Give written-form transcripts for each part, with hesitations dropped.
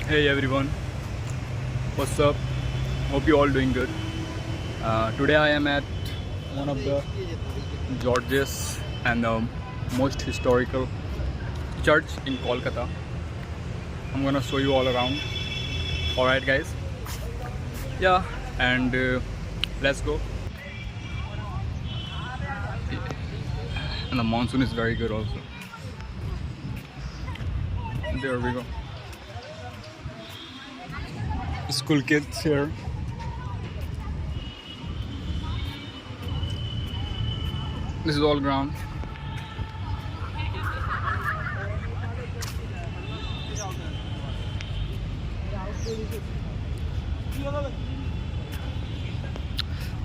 Hey everyone, what's up? Hope you all doing good. Today I am at one of the Georges and the most historical church in Kolkata. I'm gonna show you all around. Alright guys? Yeah, and let's go. And the monsoon is very good also. There we go. School kids here. This is all ground.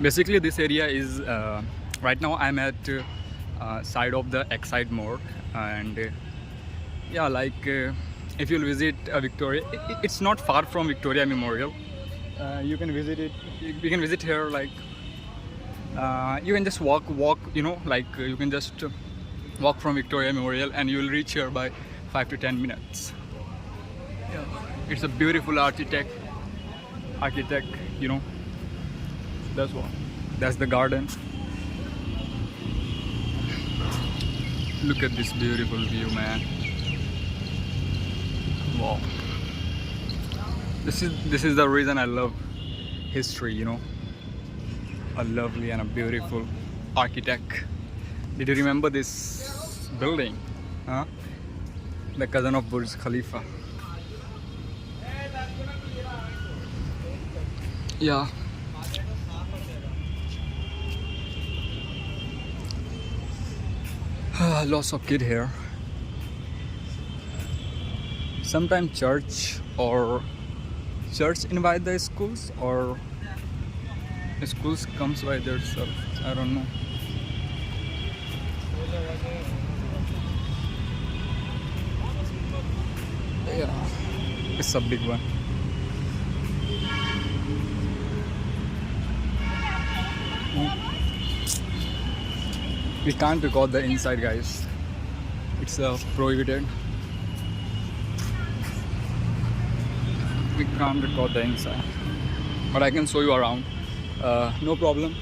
Basically, this area is right now. I'm at side of the Exide Morgue, and yeah, like if you'll visit Victoria, it's not far from Victoria Memorial. You can visit it. You can visit here like. You can just walk, you can just walk from Victoria Memorial and you will reach here by 5 to 10 minutes. Yeah. It's a beautiful architect, that's what. That's the garden. Look at this beautiful view, man. Wow. This is the reason I love history, A lovely and a beautiful architect. Did you remember this building? Huh? The cousin of Burj Khalifa. Yeah. Lots of kids here. Sometimes church invite the schools, or schools comes by themselves. I don't know. Yeah, it's a big one. We can't record the inside, guys. It's prohibited. We can't record the inside, but I can show you around. No problem.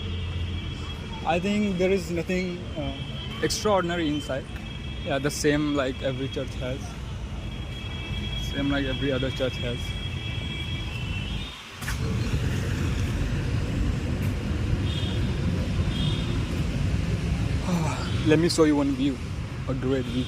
I think there is nothing extraordinary inside. Yeah, the same like every church has. Same like every other church has. Let me show you one view, a great view.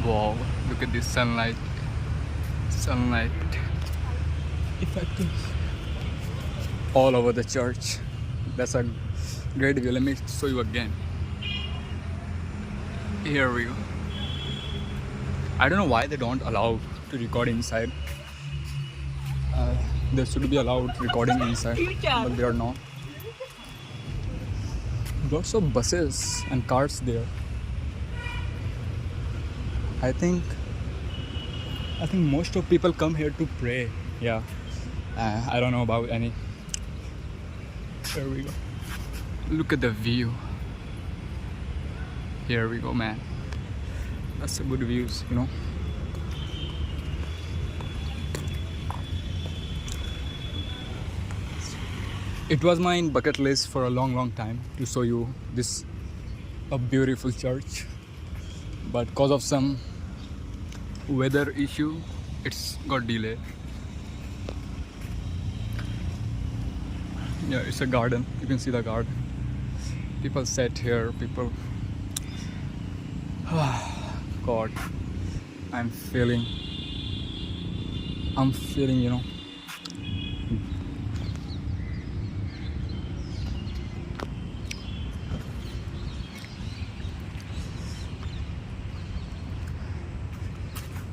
Wow, look at this sunlight effective all over the church. That's a great view. Let me show you again. Here we go. I don't know why they don't allow to record inside. There should be allowed recording inside, but they are not. Lots of buses and cars there. I think most of people come here to pray. Yeah, I don't know about any. There we go. Look at the view. Here we go, man. That's a good views, It was my bucket list for a long time to show you a beautiful church, but because of some weather issue, it's got delayed. Yeah, it's a garden. You can see the garden. People sat here. People. God, I'm feeling.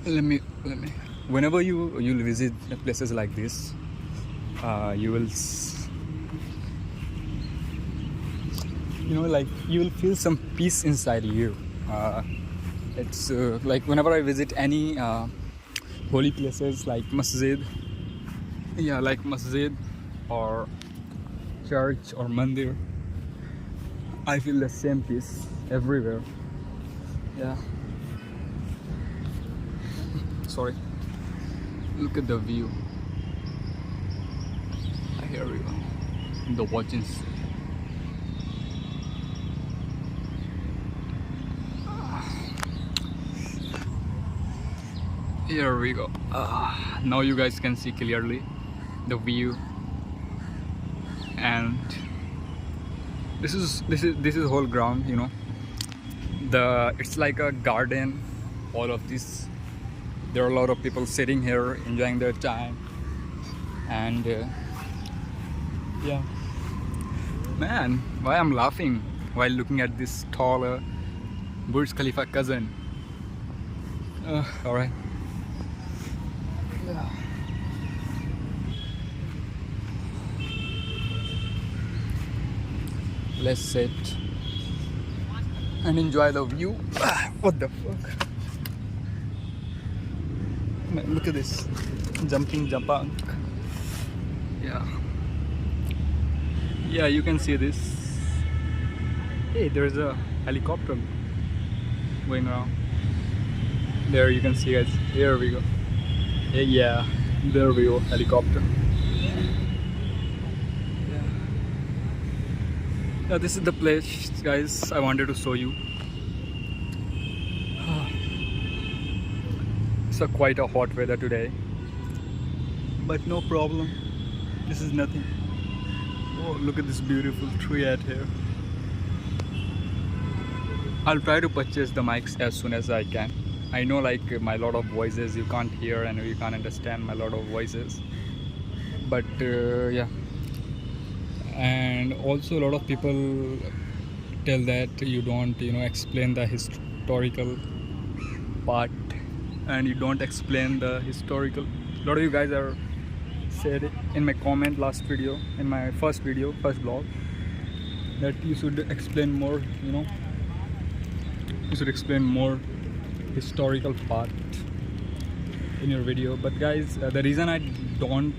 Let me. Whenever you'll visit places like this, you will, you will feel some peace inside you. It's like whenever I visit any holy places like masjid, like masjid or church or mandir, I feel the same peace everywhere. Yeah. Sorry. Look at the view. Here we go. The watchings. Here we go. Now you guys can see clearly the view, and this is whole ground. You know, it's like a garden. All of this. There are a lot of people sitting here enjoying their time, and yeah, man, why I'm laughing while looking at this tall Burj Khalifa cousin. All right. Yeah. Let's sit and enjoy the view. What the fuck? Man, look at this. Jumping Japang. Yeah. Yeah, you can see this. Hey, there's a helicopter going around. There you can see, guys. Here we go. Hey, yeah, there we go. Helicopter. Yeah, this is the place, guys, I wanted to show you. It's quite a hot weather today, but no problem. This is nothing. Oh, look at this beautiful tree out here. I'll try to purchase the mics as soon as I can. I know, like, my lot of voices you can't hear and you can't understand my lot of voices, but yeah. And also a lot of people tell that you don't, explain the historical part, and you don't explain the historical. A lot of you guys are said it in my comment last video, in my first vlog, that you should explain more. You should explain more historical part in your video. But guys, the reason I don't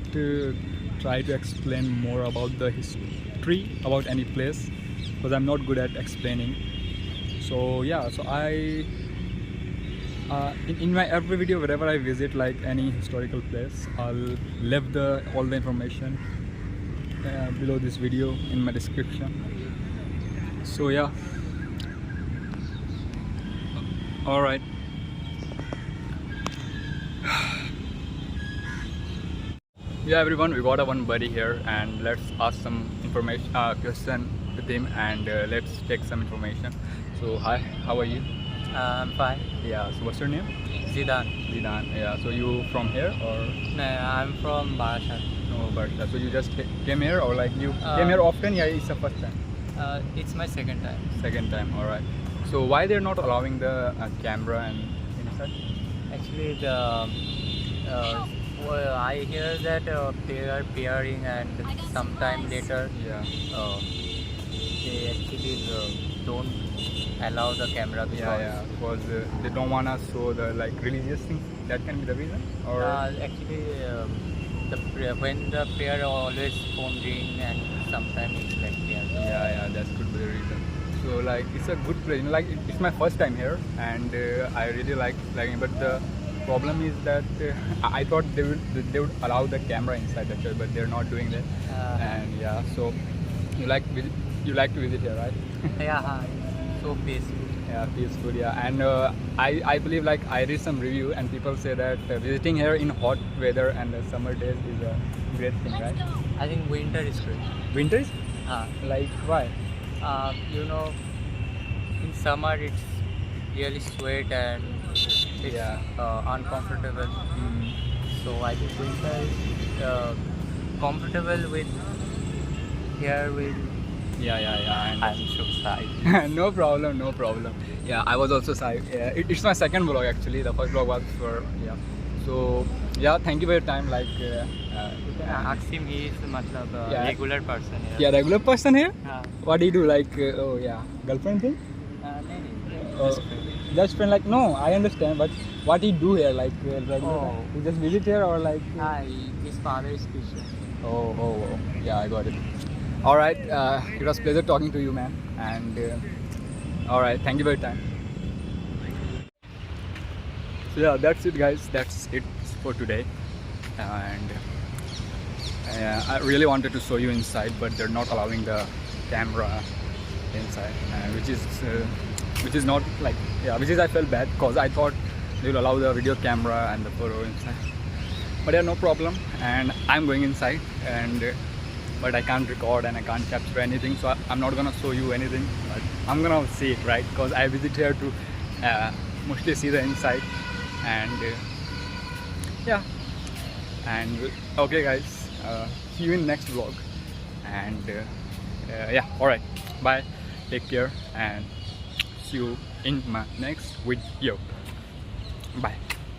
try to explain more about the history about any place, because I'm not good at explaining. So yeah, so I in my every video, wherever I visit like any historical place, I'll leave all the information below this video in my description. So yeah, all right. Yeah, everyone, we got one buddy here, and let's ask some information, question with him, and let's take some information. So hi, how are you? I'm fine. Yeah, so what's your name? Zidane. Zidane. Yeah, so you from here or? No, I'm from Barashat. No, but so you just came here, or like you came here often? Yeah, it's the first time. It's my second time. Second time, all right. So why they're not allowing the camera and inside? Actually, well, I hear that they are pairing, and sometime later, Yeah. they actually don't allow the camera because they don't wanna show the like religious things. That can be the reason, or actually when the prayer always phone ring, and sometimes it's like yeah, that could be the reason. So like it's a good place. Like it's my first time here, and I really like it. But the problem is that I thought they would allow the camera inside the church, but they're not doing that. And yeah, so you like to visit here, right? Yeah, so peaceful. Yeah, peaceful. Yeah, and I believe, like, I read some review and people say that visiting here in hot weather and summer days is a great thing, right? I think winter is great. Winter is? Like why? In summer it's really sweat and it's uncomfortable. So I think winter is comfortable with here with. Yeah. I'm so shy. No problem. Yeah, I was also shy. Yeah, it's my second vlog actually. The first vlog was for So yeah, thank you for your time. Like Aksim, he is regular person here. Yeah, regular person here. हाँ. What do you do? Like girlfriend thing? नहीं, Just friend. Like no, I understand. But what he do here? Like regular? He just visit here or like? his father is Christian. Oh. Yeah, I got it. All right, it was pleasure talking to you, man. And all right, thank you for your time. So yeah, that's it, guys. That's it for today. And I really wanted to show you inside, but they're not allowing the camera inside, which is not like, yeah, which is I felt bad because I thought they will allow the video camera and the photo inside. But yeah, no problem. And I'm going inside, and but I can't record and I can't capture anything, so I'm not gonna show you anything. But I'm gonna see it, right? Because I visit here to mostly see the inside, and yeah. And okay, guys, see you in next vlog. And yeah, all right, bye, take care, and see you in my next video. Bye.